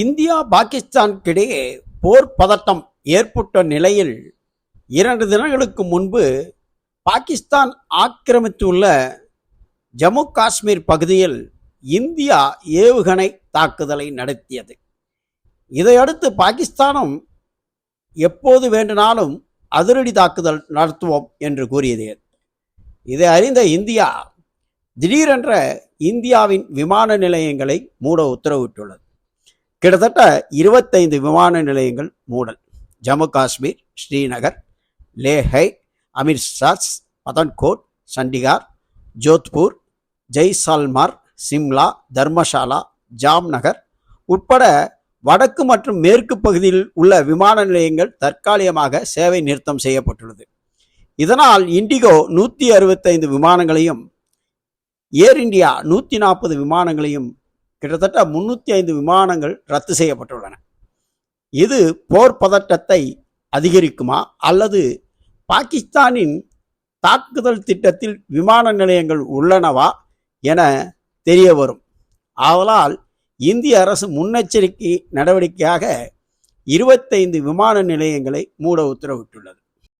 India பாகிஸ்தானுக்கிடையே போர் பதட்டம் ஏற்பட்ட நிலையில் 2 தினங்களுக்கு முன்பு பாகிஸ்தான் ஆக்கிரமித்துள்ள ஜம்மு காஷ்மீர் பகுதியில் இந்தியா ஏவுகணை தாக்குதலை நடத்தியது. இதையடுத்து பாகிஸ்தானும் எப்போது வேண்டுமானாலும் அதிரடி தாக்குதல் நடத்துவோம் என்று கூறியது. இதை அறிந்த இந்தியா திடீரென்ற இந்தியாவின் விமான நிலையங்களை மூட உத்தரவிட்டுள்ளது. கிட்டத்தட்ட 25 விமான நிலையங்கள் மூடல். ஜம்மு காஷ்மீர், ஸ்ரீநகர், லேஹை, அமிர்சாஸ், பதன்கோட், சண்டிகார், ஜோத்பூர், ஜெய்சால்மார், சிம்லா, தர்மசாலா, ஜாம்நகர் உட்பட வடக்கு மற்றும் மேற்கு பகுதியில் உள்ள விமான நிலையங்கள் தற்காலிகமாக சேவை நிறுத்தம் செய்யப்பட்டுள்ளது. இதனால் இண்டிகோ 165 விமானங்களையும், ஏர் இந்தியா 140 விமானங்களையும், கிட்டத்தட்ட 305 விமானங்கள் ரத்து செய்யப்பட்டுள்ளன. இது போர் பதட்டத்தை அதிகரிக்குமா அல்லது பாகிஸ்தானின் தாக்குதல் திட்டத்தில் விமான நிலையங்கள் உள்ளனவா என தெரிய வரும். ஆதலால் இந்திய அரசு முன்னெச்சரிக்கை நடவடிக்கையாக 25 விமான நிலையங்களை மூட உத்தரவிட்டுள்ளது.